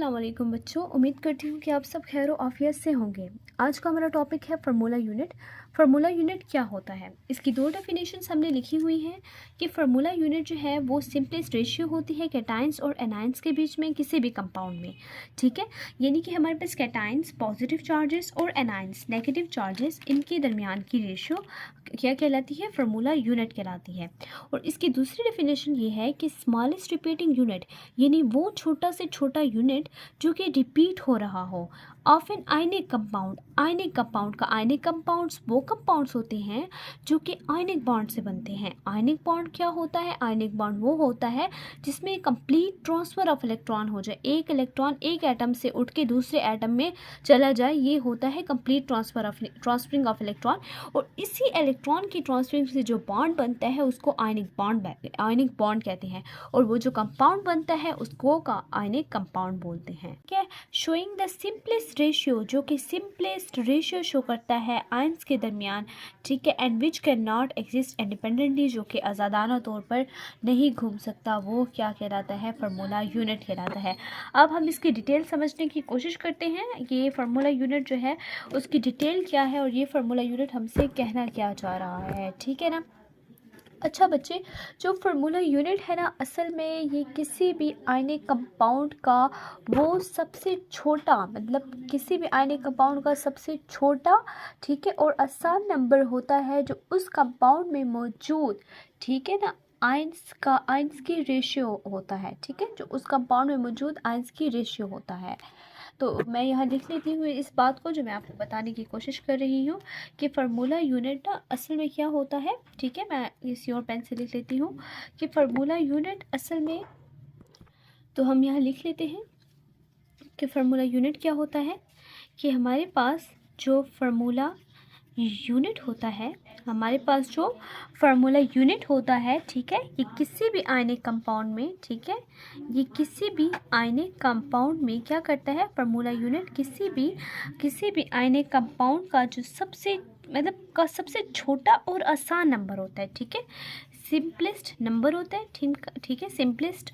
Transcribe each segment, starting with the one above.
अस्सलाम वालेकुम बच्चों, उम्मीद करती हूँ कि आप सब खैर आफियत से होंगे। आज का हमारा टॉपिक है फार्मूला यूनिट। फार्मूला यूनिट क्या होता है? इसकी दो डेफिनेशंस हमने लिखी हुई हैं कि फार्मूला यूनिट जो है वो सिंपलेस्ट रेशियो होती है कैटाइंस और एनाइंस के बीच में किसी भी कंपाउंड में। ठीक है, यानी कि हमारे पास कैटाइंस पॉजिटिव चार्जेस और एनाइंस नेगेटिव चार्जेस, इनके दरमियान की रेशियो क्या कहलाती है? फार्मूला यूनिट कहलाती है। और इसकी दूसरी डेफिनेशन ये है कि स्मॉलेस्ट रिपीटिंग यूनिट, यानी वो छोटा से छोटा यूनिट जो कि रिपीट हो रहा हो of an ionic compound. Ionic compound का आयनिक कंपाउंड्स वो कंपाउंड्स होते हैं जो कि आयनिक बॉन्ड से बनते हैं। आयनिक बॉन्ड क्या होता है? आयनिक बॉन्ड वो होता है जिसमें कंप्लीट ट्रांसफ़र ऑफ इलेक्ट्रॉन हो जाए, एक इलेक्ट्रॉन एक एटम से उठ के दूसरे एटम में चला जाए, ये होता है कंप्लीट ट्रांसफरिंग ऑफ इलेक्ट्रॉन। और इसी इलेक्ट्रॉन की ट्रांसफरिंग से जो बॉन्ड बनता है उसको आयनिक बॉन्ड कहते हैं, और वो जो कंपाउंड बनता है उसको का आयनिक कंपाउंड बोलते हैं। ठीक है, शोइंग द सिंपलेस्ट रेशियो, जो कि सिंपलेस्ट रेशियो शो करता है आयंस के दरमियान। ठीक है, and which can not exist independently, जो कि आज़ादाना तौर पर नहीं घूम सकता, वो क्या कहलाता है? फार्मूला यूनिट कहलाता है। अब हम इसकी डिटेल समझने की कोशिश करते हैं, ये फार्मूला यूनिट जो है उसकी डिटेल क्या है और ये फार्मूला यूनिट हमसे कहना क्या चाह रहा है। ठीक है ना। अच्छा बच्चे, जो फार्मूला यूनिट है ना, असल में ये किसी भी आयनिक कंपाउंड का वो सबसे छोटा, मतलब किसी भी आयनिक कंपाउंड का सबसे छोटा, ठीक है, और आसान नंबर होता है जो उस कंपाउंड में मौजूद, ठीक है ना, आयंस की रेशियो होता है। ठीक है, जो उस कंपाउंड में मौजूद आयंस की रेशियो होता है। तो मैं यहाँ लिख लेती हूँ इस बात को, जो मैं आपको बताने की कोशिश कर रही हूँ कि फार्मूला यूनिट ना असल में क्या होता है। ठीक है, मैं इसी और पेन से लिख लेती हूँ कि फार्मूला यूनिट असल में, तो हम यहाँ लिख लेते हैं कि फार्मूला यूनिट क्या होता है कि हमारे पास जो फार्मूला यूनिट होता है, हमारे पास जो फार्मूला यूनिट होता है, ठीक है, ये किसी भी आयनिक कंपाउंड में, ठीक है, ये किसी भी आयनिक कंपाउंड में क्या करता है? फार्मूला यूनिट किसी भी आयनिक कंपाउंड का जो सबसे छोटा और आसान नंबर होता है। ठीक है, सिंपलेस्ट नंबर होता है। ठीक है, सिंपलेस्ट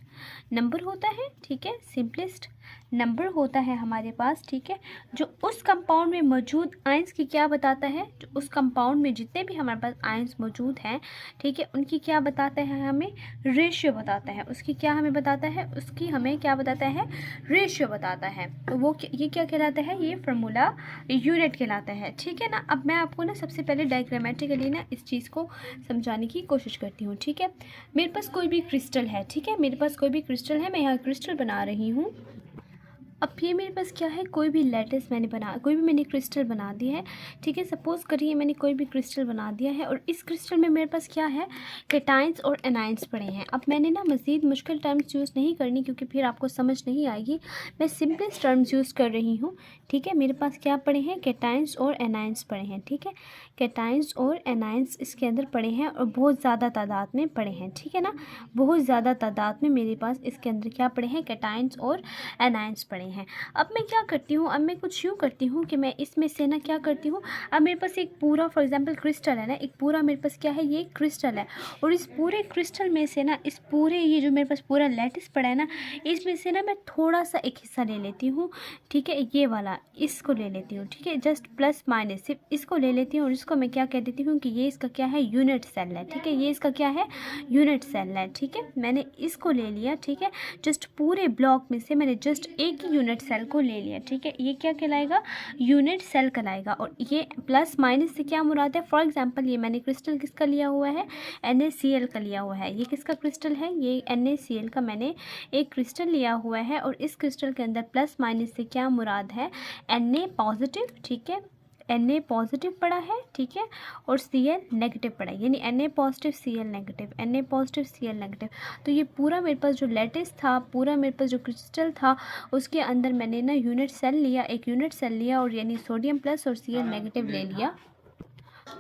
नंबर होता है। ठीक है, सिंपलेस्ट नंबर होता है हमारे पास। ठीक है, जो उस कंपाउंड में मौजूद आयंस की क्या बताता है? जो उस कंपाउंड में जितने भी हमारे पास आयंस मौजूद हैं, ठीक है, उनकी क्या बताता है? हमें रेशियो बताता है। उसकी क्या हमें बताता है? उसकी हमें क्या बताता है? रेशियो बताता है। तो वो ये क्या कहलाता है? ये फार्मूला यूनिट कहलाता है। ठीक है ना। अब मैं आपको ना सबसे पहले डायग्रामेटिकली ना इस चीज़ को समझाने की कोशिश करती हूँ। ठीक है, मेरे पास कोई भी क्रिस्टल है। ठीक है, मेरे पास कोई भी क्रिस्टल है, मैं यहाँ क्रिस्टल बना रही हूँ। अब ये मेरे पास क्या है? कोई भी मैंने क्रिस्टल बना दिया है। ठीक है, सपोज़ करिए मैंने कोई भी क्रिस्टल बना दिया है और इस क्रिस्टल में मेरे पास क्या है? कैटाइंस और एनाइंस पड़े हैं। अब मैंने ना मज़ीद मुश्किल टर्म्स यूज़ नहीं करनी क्योंकि फिर आपको समझ नहीं आएगी। मैं सिंपलेस्ट टर्म्स यूज़ कर रही हूँ। ठीक है, मेरे पास क्या पड़े हैं? कैटाइंस और एनाइंस पड़े हैं। ठीक है, कैटाइंस और एनाइंस इसके अंदर पड़े हैं और बहुत ज़्यादा तादाद में पड़े हैं। ठीक है ना, बहुत ज़्यादा तादाद में मेरे पास इसके अंदर क्या पड़े हैं? कैटाइंस और एनाइंस पड़े हैं। अब मैं क्या करती हूँ? अब मैं कुछ यूँ करती हूँ कि मैं इसमें से ना क्या करती हूँ, अब मेरे पास एक पूरा फॉर एग्जांपल क्रिस्टल है ना, एक पूरा मेरे पास क्या है? ये क्रिस्टल है, और इस पूरे क्रिस्टल में से ना, इस पूरे ये जो मेरे पास पूरा लैटिस पड़ा है ना, इसमें से ना मैं थोड़ा सा एक हिस्सा ले लेती हूँ। ठीक है, ये वाला इसको ले लेती हूँ। ठीक है, जस्ट प्लस माइनस सिर्फ इसको ले लेती हूँ और इसको मैं क्या कह देती हूँ कि ये इसका क्या है? यूनिट सेल है। ठीक है, ये इसका क्या है? यूनिट सेल है। ठीक है, मैंने इसको ले लिया। ठीक है, जस्ट पूरे ब्लॉक में से मैंने जस्ट एक ही यूनिट सेल को ले लिया। ठीक है, ये क्या कहलाएगा? यूनिट सेल कहलाएगा। और ये प्लस माइनस से क्या मुराद है? फॉर एग्जांपल ये मैंने क्रिस्टल किसका लिया हुआ है? NaCl का लिया हुआ है। ये किसका क्रिस्टल है? ये NaCl का मैंने एक क्रिस्टल लिया हुआ है, और इस क्रिस्टल के अंदर प्लस माइनस से क्या मुराद है? Na पॉजिटिव, ठीक है, Na पॉजिटिव पड़ा है। ठीक है, और Cl नेगेटिव पड़ा है, यानी Na positive Cl negative, Na positive Cl negative. तो ये पूरा मेरे पास जो लैटिस था, पूरा मेरे पास जो क्रिस्टल था, उसके अंदर मैंने ना यूनिट सेल लिया, एक यूनिट सेल लिया, और यानी सोडियम प्लस और Cl नेगेटिव ले लिया।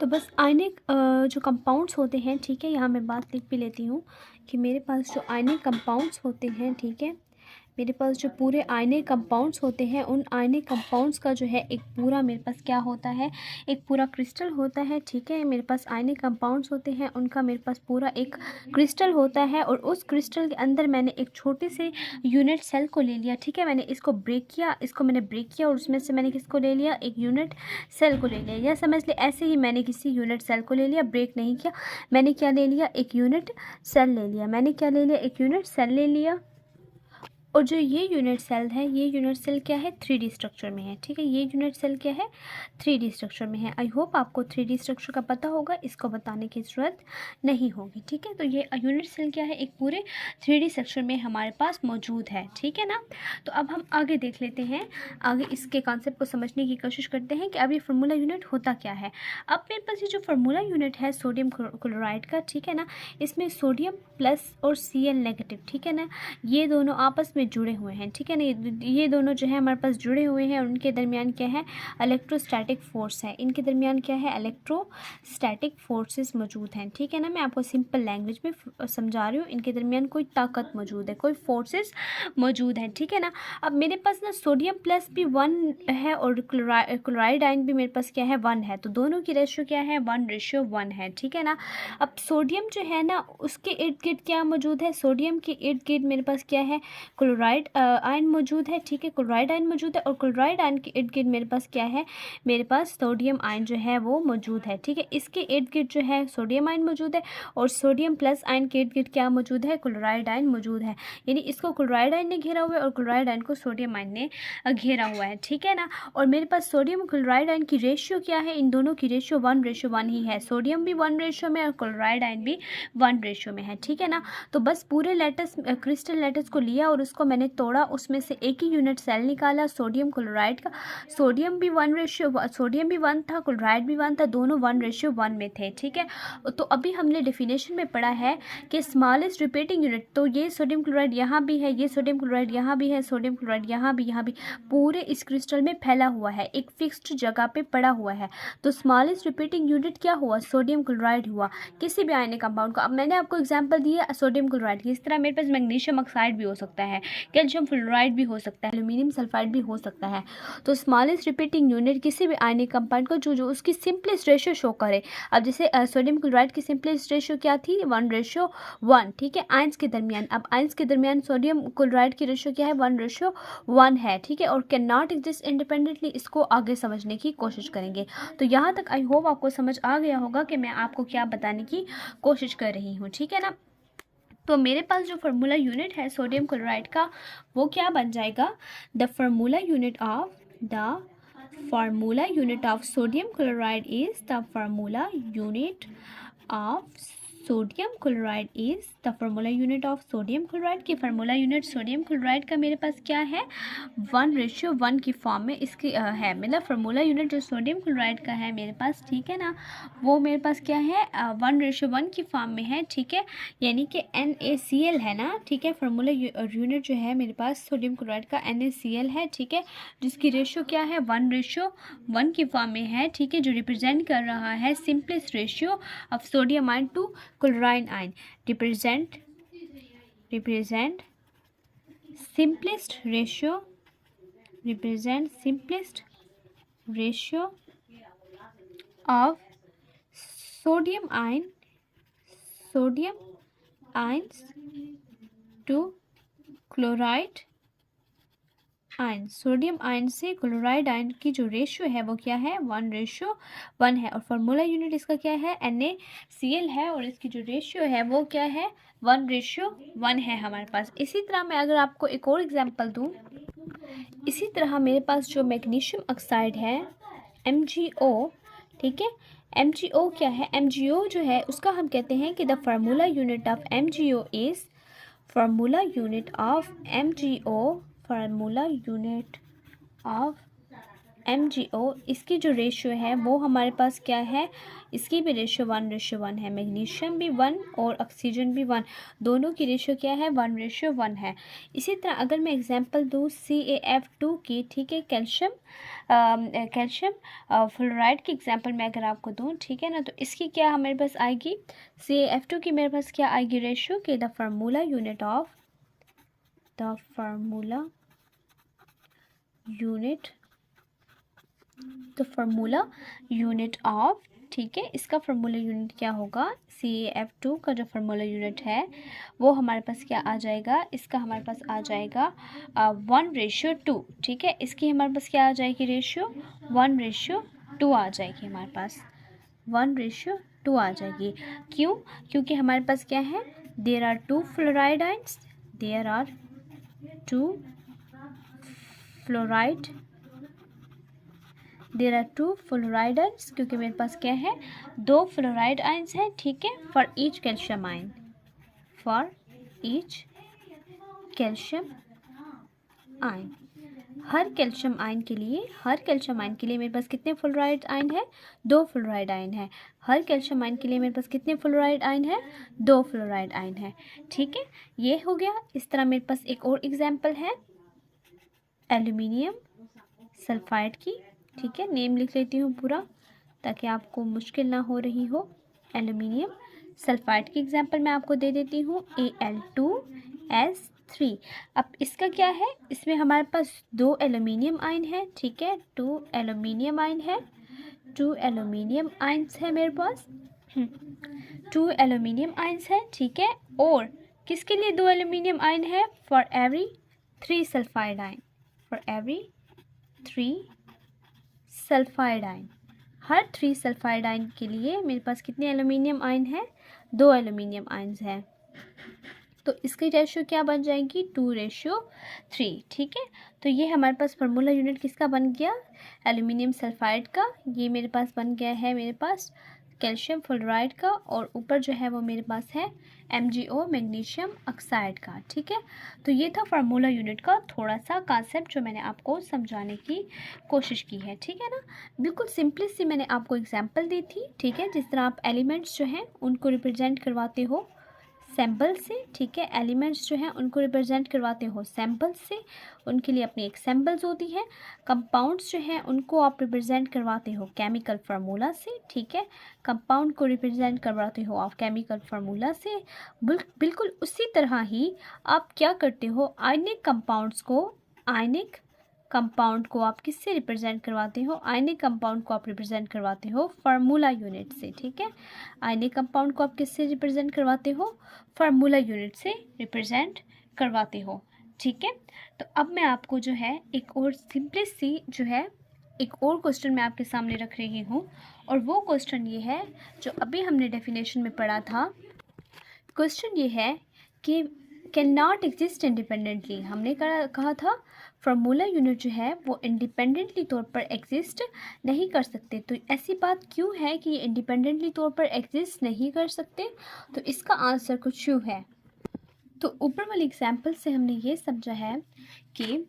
तो बस आयनिक जो कंपाउंड्स होते हैं, ठीक है, यहाँ मैं बात लिख भी लेती हूँ कि मेरे पास जो आयनिक कंपाउंड्स होते हैं, ठीक है, मेरे पास जो पूरे आयनिक कंपाउंड्स होते हैं, उन आयनिक कंपाउंड्स का जो है एक पूरा मेरे पास क्या होता है, एक पूरा क्रिस्टल होता है। ठीक है, मेरे पास आयनिक कंपाउंड्स होते हैं, उनका मेरे पास पूरा एक क्रिस्टल होता है, और उस क्रिस्टल के अंदर मैंने एक छोटे से यूनिट सेल को ले लिया। ठीक है, मैंने इसको ब्रेक किया, इसको मैंने ब्रेक किया, और उसमें से मैंने किसको ले लिया, एक यूनिट सेल को ले लिया। या समझ ले ऐसे ही मैंने किसी यूनिट सेल को ले लिया, ब्रेक नहीं किया, मैंने क्या ले लिया, एक यूनिट सेल ले लिया। मैंने क्या ले लिया, एक यूनिट सेल ले लिया। और जो ये यूनिट सेल है, ये यूनिट सेल क्या है, 3D स्ट्रक्चर में है। ठीक है, ये यूनिट सेल क्या है, 3D स्ट्रक्चर में है। आई होप आपको 3D स्ट्रक्चर का पता होगा, इसको बताने की ज़रूरत नहीं होगी। ठीक है, तो ये यूनिट सेल क्या है, एक पूरे 3D स्ट्रक्चर में हमारे पास मौजूद है। ठीक है ना। तो अब हम आगे देख लेते हैं, आगे इसके कॉन्सेप्ट को समझने की कोशिश करते हैं कि अब ये फार्मूला यूनिट होता क्या है। अब मेरे पास ये जो फार्मूला यूनिट है सोडियम क्लोराइड का, ठीक है ना, इसमें सोडियम प्लस और Cl नेगेटिव, ठीक है ना, ये दोनों आपस में जुड़े हुए हैं। ठीक है ना, ये दोनों जो है हमारे पास जुड़े हुए हैं, और उनके दरमियान क्या है, इलेक्ट्रोस्टैटिक फोर्स है। इनके दरमियान क्या है, इलेक्ट्रोस्टैटिक फोर्सेस मौजूद हैं। ठीक है ना, मैं आपको सिंपल लैंग्वेज में समझा रही हूँ, इनके दरमियान कोई ताकत मौजूद है, कोई फोर्सेस मौजूद हैं। ठीक है ना। अब मेरे पास ना सोडियम प्लस भी 1 है, और क्लोराइड आयन भी मेरे पास क्या है, 1 है। तो दोनों की रेशियो क्या है, 1:1 है। ठीक है ना। अब सोडियम जो है ना, उसके इर्द गिर्द क्या मौजूद है, सोडियम के इर्द गिर्द मेरे पास क्या है, क्लोराइड आयन मौजूद है। ठीक है, क्लोराइड आयन मौजूद है, और क्लोराइड आयन के इर्द गिर्द मेरे पास क्या है, मेरे पास सोडियम आयन जो है वो मौजूद है। ठीक है, इसके इर्द गिर्द जो है सोडियम आयन मौजूद है, और सोडियम प्लस आयन के इर्द गिर्द क्या मौजूद है, क्लोराइड आयन मौजूद है। यानी इसको क्लोराइड आयन ने घेरा हुआ है, और क्लोराइड आयन को सोडियम आयन ने घेरा हुआ है। ठीक है ना। और मेरे पास सोडियम और क्लोराइड आयन की रेशियो क्या है, इन दोनों की रेशियो 1:1 ही है। सोडियम भी 1 रेशियो में, और क्लोराइड आयन भी 1 रेशियो में है। ठीक है ना। तो बस पूरे लेटस क्रिस्टल लेटस को लिया, और उसको मैंने तोड़ा, उसमें से एक ही यूनिट सेल निकाला सोडियम क्लोराइड का। सोडियम भी 1 था, क्लोराइड भी 1 था, दोनों 1:1 में थे। ठीक है। तो अभी हमने डेफिनेशन में पढ़ा है कि स्मॉलेस्ट रिपीटिंग यूनिट, तो ये सोडियम क्लोराइड यहाँ भी है, ये सोडियम क्लोराइड यहाँ भी है, सोडियम क्लोराइड यहाँ भी पूरे इस क्रिस्टल में फैला हुआ है, एक फिक्स्ड जगह पे पड़ा हुआ है। तो स्मॉलेस्ट रिपीटिंग यूनिट क्या हुआ, सोडियम क्लोराइड हुआ, किसी भी आयनिक कंपाउंड का। अब मैंने आपको एग्जांपल दिया सोडियम क्लोराइड की, इस तरह मेरे पास मैग्नीशियम ऑक्साइड भी हो सकता है, कैल्शियम फ्लोराइड भी हो सकता है, एल्यूमिनियम सल्फाइड भी हो सकता है। तो स्मॉलेस्ट रिपीटिंग यूनिट किसी भी आयनिक कंपाउंड को जो उसकी सिंपलेस्ट रेशियो शो करे। अब जैसे सोडियम क्लोराइड की सिंपलेस्ट रेशियो क्या थी, 1:1। ठीक है, आयंस के दरमियान, अब आयंस के दरमियान सोडियम क्लोराइड की रेशियो क्या है, 1:1 है। ठीक है, और कैन नॉट एग्जिस्ट इंडिपेंडेंटली, इसको आगे समझने की कोशिश करेंगे। तो यहाँ तक आई होप आपको समझ आ गया होगा कि मैं आपको क्या बताने की कोशिश कर रही हूँ। ठीक है ना। तो मेरे पास जो फार्मूला यूनिट है सोडियम क्लोराइड का, वो क्या बन जाएगा, the formula unit of sodium chloride is the formula unit of sodium chloride is the formula unit of sodium chloride की फार्मूला यूनिट सोडियम क्लोराइड का मेरे पास क्या है, 1:1 की फॉर्म में इसकी है। मतलब फार्मूला यूनिट जो सोडियम क्लोराइड का है मेरे पास, ठीक है ना, वो मेरे पास क्या है, 1:1 की फॉर्म में है। ठीक है, यानी कि NaCl है ना। ठीक है, फार्मूला यूनिट जो है मेरे पास सोडियम क्लोराइड का NaCl है। ठीक है, जिसकी रेशियो क्या है, 1:1 की फॉर्म में है। ठीक है, जो रिप्रेजेंट कर रहा है simplest ratio of sodium ion to chloride ion, represent simplest ratio of sodium ions to chloride ion. Sodium ion से क्लोराइड आयन की जो रेशियो है वो क्या है, 1:1 है। और फार्मूला यूनिट इसका क्या है, NaCl है, और इसकी जो रेशियो है वो क्या है, 1:1 है हमारे पास। इसी तरह मैं अगर आपको एक और एग्जांपल दूं, इसी तरह मेरे पास जो मैग्नीशियम ऑक्साइड है MgO, ठीक है, MgO क्या है, MgO जो है उसका हम कहते हैं कि the formula unit of MgO is formula unit of MgO, इसकी जो रेशियो है वो हमारे पास क्या है, इसकी भी रेशियो 1:1 है। मैग्नीशियम भी 1 और ऑक्सीजन भी 1, दोनों की रेशियो क्या है, 1:1 है। इसी तरह अगर मैं एग्जांपल दूँ CaF2 की, ठीक है, कैल्शियम फ्लोराइड की एग्जांपल मैं अगर आपको दूँ, ठीक है ना, तो इसकी क्या हमारे पास आएगी, CaF2 की मेरे पास क्या आएगी रेशियो कि the formula unit of the formula unit of, ठीक है, इसका फार्मूला यूनिट क्या होगा, CaF2 का जो फार्मूला यूनिट है वो हमारे पास क्या आ जाएगा, इसका हमारे पास आ जाएगा 1:2, ठीक है, इसकी हमारे पास क्या आ जाएगी रेशियो, 1:2 आ जाएगी, हमारे पास 1:2 आ जाएगी। क्यों, क्योंकि हमारे पास क्या है, there are two fluoride ions, क्योंकि मेरे पास क्या है, 2 फ्लोराइड आयंस हैं, ठीक है, for each calcium ion, her calcium ion के लिए मेरे पास कितने फ्लोराइड आयन है, 2 फ्लोराइड आयन है। हर कैल्शियम आयन के लिए मेरे पास कितने फ्लोराइड आयन है, 2 फ्लोराइड आयन है, ठीक है, ये हो गया। इस तरह मेरे पास एक और एग्जाम्पल है एल्यूमिनियम सल्फाइड की, ठीक है, नेम लिख लेती हूँ पूरा ताकि आपको मुश्किल ना हो रही हो। एल्यूमिनियम सल्फाइड की एग्जांपल मैं आपको दे देती हूँ, Al2S3। अब इसका क्या है, इसमें हमारे पास 2 एल्यूमिनियम आयन है, ठीक है, 2 एल्यूमिनियम आयंस है मेरे पास, 2 एल्यूमिनियम आयंस है, ठीक है, और किसके लिए 2 एल्यूमिनियम आयन है, for every 3 sulphide ion, her 3 sulphide ion के लिए मेरे पास कितने एल्यूमिनियम आयन है, 2 एल्यूमिनियम आयंस हैं, तो इसकी रेशियो क्या बन जाएगी, 2:3, ठीक है। तो ये हमारे पास फार्मूला यूनिट किसका बन गया, एल्यूमिनियम सल्फाइड का, ये मेरे पास बन गया है मेरे पास कैल्शियम फ्लोराइड का, और ऊपर जो है वो मेरे पास है MgO मैग्नीशियम ऑक्साइड का, ठीक है। तो ये था फार्मूला यूनिट का थोड़ा सा कॉन्सेप्ट जो मैंने आपको समझाने की कोशिश की है, ठीक है ना। बिल्कुल सिंपली सी मैंने आपको एग्जांपल दी थी, ठीक है, जिस तरह आप एलिमेंट्स जो हैं उनको रिप्रेजेंट करवाते हो सैम्पल से, ठीक है, एलिमेंट्स जो हैं उनको रिप्रेजेंट करवाते हो सैम्पल से, उनके लिए अपनी एक सैम्पल्स होती हैं। कंपाउंड्स जो हैं उनको आप रिप्रेजेंट करवाते हो केमिकल फार्मूला से, ठीक है, कंपाउंड को रिप्रेजेंट करवाते हो आप केमिकल फार्मूला से। बिल्कुल उसी तरह ही आप क्या करते हो, आयनिक कंपाउंड को आप किससे रिप्रेजेंट करवाते हो, आयनिक कंपाउंड को आप रिप्रेजेंट करवाते हो फार्मूला यूनिट से, ठीक है, आयनिक कंपाउंड को आप किससे रिप्रेजेंट करवाते हो, फार्मूला यूनिट से रिप्रेजेंट करवाते हो, ठीक है। तो अब मैं आपको जो है एक और सिंपली सी जो है एक और क्वेश्चन मैं आपके सामने रख रही हूँ, और वो क्वेश्चन ये है जो अभी हमने डेफिनेशन में पढ़ा था। क्वेश्चन ये है कि कैन नॉट एग्जिस्ट इंडिपेंडेंटली, हमने कहा था फार्मूला यूनिट जो है वो इंडिपेंडेंटली तौर पर एग्जिस्ट नहीं कर सकते। तो ऐसी बात क्यों है कि ये इंडिपेंडेंटली तौर पर एग्जिस्ट नहीं कर सकते, तो इसका आंसर कुछ यूँ है। तो ऊपर वाली एग्जाम्पल से हमने ये समझा है कि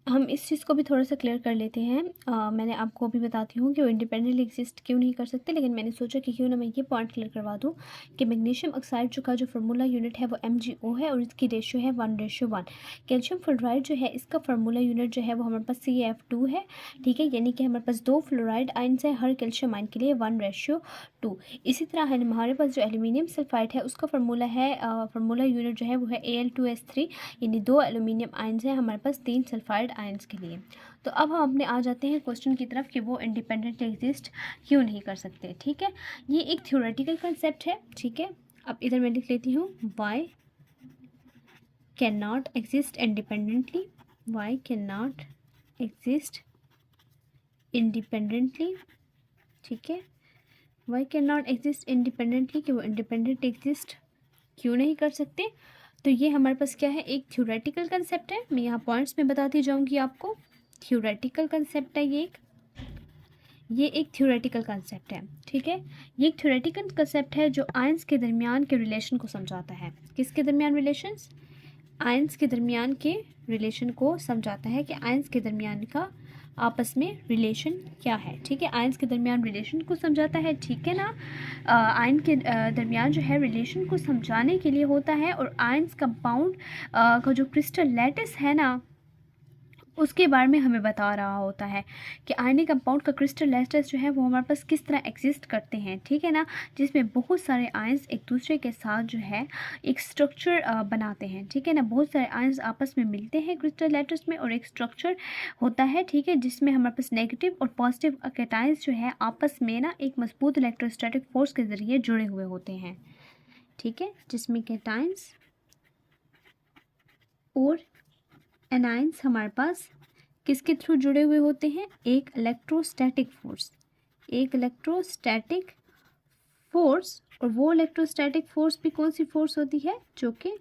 हम इस चीज़ को भी थोड़ा सा क्लियर कर लेते हैं। मैंने आपको भी बताती हूँ कि वो इंडिपेंडेंटली एग्जिस्ट क्यों नहीं कर सकते, लेकिन मैंने सोचा कि क्यों ना मैं ये पॉइंट क्लियर करवा दूँ कि मैग्नीशियम ऑक्साइड का जो फार्मूला यूनिट है वो MgO है और इसकी रेशियो है 1:1। कैल्शियम फ्लोराइड जो है इसका फार्मूला यूनिट जो है वो हमारे पास CaF2 है, ठीक है, यानी कि हमारे पास 2 फ्लोराइड आयंस हैं हर कैल्शियम आयन के लिए 1:2। इसी तरह है हमारे पास जो एल्यूमिनियम सल्फाइड है उसका फार्मूला यूनिट जो है वो है Al2S3, यानी 2 एल्यूमिनियम आयंस हैं हमारे पास 3 सल्फाइड आयंस के लिए। तो अब हम अपने आ जाते हैं क्वेश्चन की तरफ कि वो इंडिपेंडेंटली एग्जिस्ट क्यों नहीं कर सकते, ठीक है। ये एक थ्योरेटिकल कंसेप्ट है, ठीक है। अब इधर मैं लिख लेती हूँ Y can not exist independently, ठीक है, Y can not exist independently, कि वो इंडिपेंडेंट एग्जिस्ट क्यों नहीं कर सकते। तो ये हमारे पास क्या है, एक थ्योरेटिकल कंसेप्ट है। मैं यहाँ पॉइंट्स में बताती जाऊँगी आपको। थ्योरेटिकल कंसेप्ट है ये एक थ्योरेटिकल कंसेप्ट है, ठीक है। ये एक थ्योरेटिकल कंसेप्ट है जो आयंस के दरमियान के रिलेशन को समझाता है। किसके दरमियान रिलेशंस, आयंस के दरमियान के रिलेशन को समझाता है कि आयंस के दरमियान का आपस में रिलेशन क्या है, ठीक है, आयंस के दरमियान रिलेशन को समझाता है, ठीक है ना। आयन के दरमियान जो है रिलेशन को समझाने के लिए होता है, और आयंस कंपाउंड का जो क्रिस्टल लैटिस है ना उसके बारे में हमें बता रहा होता है कि आयनिक कंपाउंड का क्रिस्टल लेटर्स जो है वो हमारे पास किस तरह एग्जिस्ट करते हैं, ठीक है ना, जिसमें बहुत सारे आयंस एक दूसरे के साथ जो है एक स्ट्रक्चर बनाते हैं, ठीक है ना। बहुत सारे आयंस आपस में मिलते हैं क्रिस्टल लेटर्स में और एक स्ट्रक्चर होता है, ठीक है, जिसमें हमारे पास नेगेटिव और पॉजिटिव कैटायंस जो है आपस में ना एक मजबूत इलेक्ट्रोस्टैटिक फोर्स के ज़रिए जुड़े हुए होते हैं, ठीक है, जिसमें कैटायंस और एनायंस हमारे पास किसके थ्रू जुड़े हुए होते हैं, एक इलेक्ट्रोस्टैटिक फोर्स, एक इलेक्ट्रोस्टैटिक फोर्स। और वो इलेक्ट्रोस्टैटिक फोर्स भी कौन सी फोर्स होती है, जो कि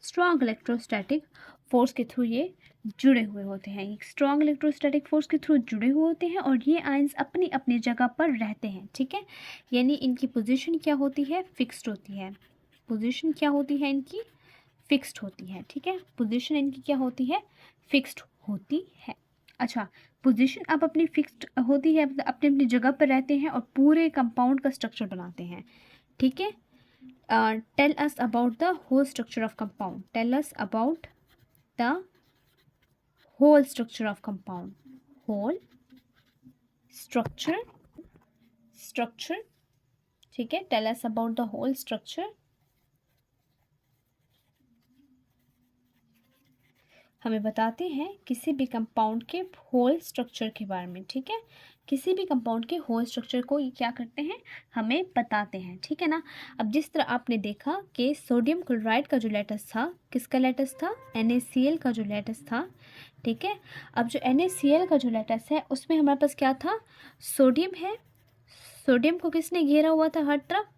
स्ट्रॉन्ग इलेक्ट्रोस्टैटिक फोर्स के थ्रू ये जुड़े हुए होते हैं, एक स्ट्रॉन्ग इलेक्ट्रोस्टैटिक फोर्स के थ्रू जुड़े हुए होते हैं और ये आयंस अपनी अपनी जगह पर रहते हैं, ठीक है, यानी इनकी पोजीशन क्या होती है, फिक्स्ड होती है, पोजीशन क्या होती है इनकी, फिक्स्ड होती है, ठीक है, पोजीशन इनकी क्या होती है, फिक्स्ड होती है। अच्छा, पोजीशन अब अपनी फिक्स्ड होती है, अपनी अपनी जगह पर रहते हैं और पूरे कंपाउंड का स्ट्रक्चर बनाते हैं, ठीक है। Tell us about the whole structure of compound, tell us about the whole structure of compound, whole structure, structure, ठीक है, tell us about the whole structure. हमें बताते हैं किसी भी कंपाउंड के होल स्ट्रक्चर के बारे में, ठीक है, किसी भी कंपाउंड के होल स्ट्रक्चर को ये क्या करते हैं, हमें बताते हैं, ठीक है ना। अब जिस तरह आपने देखा कि सोडियम क्लोराइड का जो लेटस था, किसका लेटस था, NaCl का जो लेटस था, ठीक है। अब जो NaCl का जो लेटस है उसमें हमारे पास क्या था, सोडियम है, सोडियम को किसने घेरा हुआ था, हर तरफ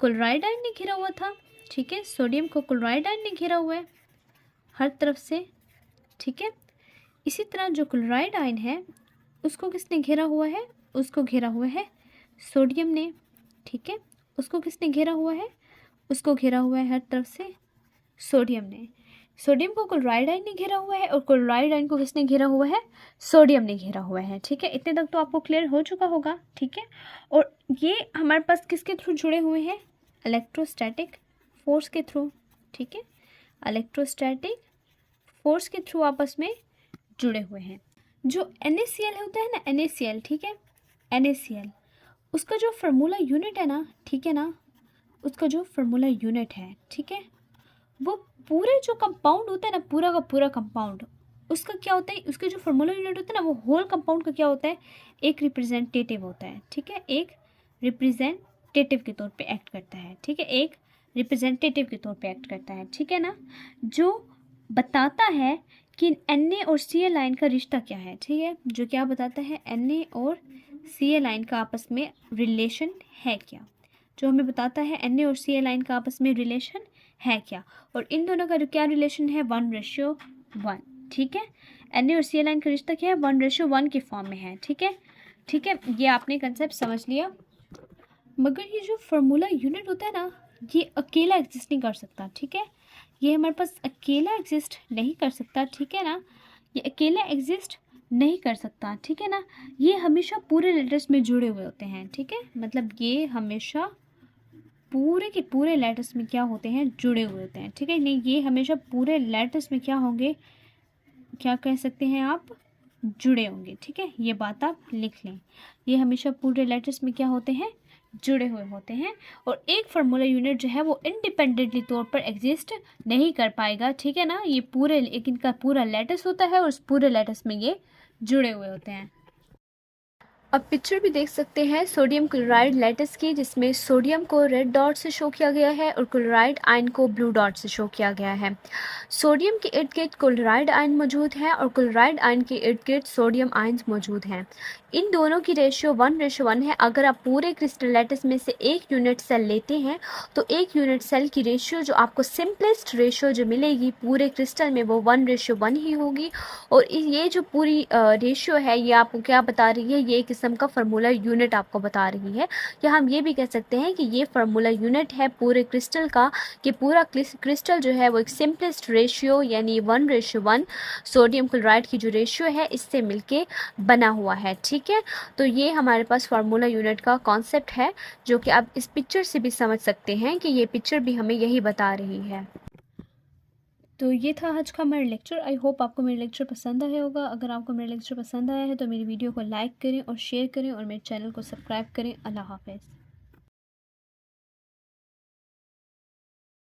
क्लोराइड आयन ने घेरा हुआ था, ठीक है, सोडियम को क्लोराइड आयन ने घेरा हुआ है हर तरफ से, ठीक है। इसी तरह जो क्लोराइड आयन है उसको किसने घेरा हुआ है, उसको घेरा हुआ है सोडियम ने, ठीक है, उसको किसने घेरा हुआ है, उसको घेरा हुआ है हर तरफ से सोडियम ने, सोडियम को क्लोराइड आयन ने घेरा हुआ है और क्लोराइड आयन को किसने घेरा हुआ है, सोडियम ने घेरा हुआ है, ठीक है। इतने तक तो आपको क्लियर हो चुका होगा, ठीक है। और ये हमारे पास किसके थ्रू जुड़े हुए हैं, इलेक्ट्रोस्टैटिक फोर्स के थ्रू, ठीक है, इलेक्ट्रोस्टैटिक फोर्स के थ्रू आपस में जुड़े हुए हैं। जो NaCl होता है ना, NaCl, ठीक है, NaCl, उसका जो फार्मूला यूनिट है ना, ठीक है ना, उसका जो फार्मूला यूनिट है, ठीक है, वो पूरे जो कंपाउंड होता है ना, पूरा का पूरा कंपाउंड, उसका क्या होता है, उसका जो फार्मूला यूनिट होता है ना, वो होल कंपाउंड का क्या होता है, एक रिप्रेजेंटेटिव होता है, ठीक है, एक रिप्रेजेंटेटिव के तौर पे एक्ट करता है, ठीक है, एक रिप्रेजेंटेटिव के तौर पे एक्ट करता है, ठीक है ना, जो बताता है कि Na और Cl आयन का रिश्ता क्या है, ठीक है, जो क्या बताता है, Na और Cl आयन का आपस में रिलेशन है क्या, जो हमें बताता है Na और Cl आयन का आपस में रिलेशन है क्या, और इन दोनों का जो क्या रिलेशन है, 1:1, ठीक है, Na और Cl आयन का रिश्ता क्या है, 1:1 के फॉर्म में है, ठीक है, ठीक है, ये आपने कंसेप्ट समझ लिया। मगर ये जो फार्मूला यूनिट होता है ना, ये अकेला एग्जिस्ट नहीं कर सकता, ठीक है, ये हमारे पास अकेला एग्जिस्ट नहीं कर सकता, ठीक है ना, ये अकेला एग्जिस्ट नहीं कर सकता, ठीक है ना, ये हमेशा पूरे लेटर्स में जुड़े हुए होते हैं, ठीक है, मतलब ये हमेशा पूरे के पूरे लेटर्स में क्या होते हैं, जुड़े हुए होते हैं, ठीक है, नहीं, ये हमेशा पूरे लेटर्स में क्या होंगे, क्या कह सकते हैं आप, जुड़े होंगे, ठीक है, ये बात आप लिख लें, ये हमेशा पूरे लेटर्स में क्या होते हैं, जुड़े हुए होते हैं। और एक फार्मूला यूनिट जो है वो इंडिपेंडेंटली तौर पर एग्जिस्ट नहीं कर पाएगा, ठीक है ना, ये पूरे एक इनका पूरा लेटर्स होता है और उस पूरे लेटर्स में ये जुड़े हुए होते हैं। अब पिक्चर भी देख सकते हैं सोडियम क्लोराइड लेटस की, जिसमें सोडियम को रेड डॉट से शो किया गया है और क्लोराइड आयन को ब्लू डॉट से शो किया गया है। सोडियम के इर्द गिर्द क्लोराइड आयन मौजूद है और क्लोराइड आयन के इर्द गिर्द सोडियम आयन्स मौजूद हैं। इन दोनों की रेशियो 1:1 है। अगर आप पूरे क्रिस्टल लेटस में से एक यूनिट सेल लेते हैं तो एक यूनिट सेल की रेशियो जो आपको सिंपलेस्ट रेशियो जो मिलेगी पूरे क्रिस्टल में वो 1:1 ही होगी। और ये जो पूरी रेशियो है ये आपको क्या बता रही है, ये किस्म का फार्मूला यूनिट आपको बता रही है। या हम ये भी कह सकते हैं कि ये फार्मूला यूनिट है पूरे क्रिस्टल का, कि पूरा क्रिस्टल जो है वो एक सिंपलेस्ट रेशियो यानी 1:1 सोडियम क्लोराइड की जो रेशियो है इससे मिलके बना हुआ है। ठीक है, तो ये हमारे पास फार्मूला यूनिट का कॉन्सेप्ट है जो कि आप इस पिक्चर से भी समझ सकते हैं कि ये पिक्चर भी हमें यही बता रही है। तो ये था आज का मेरा लेक्चर। आई होप आपको मेरा लेक्चर पसंद आया होगा। अगर आपको मेरा लेक्चर पसंद आया है तो मेरी वीडियो को लाइक करें और शेयर करें और मेरे चैनल को सब्सक्राइब करें। अल्लाह हाफ़िज़।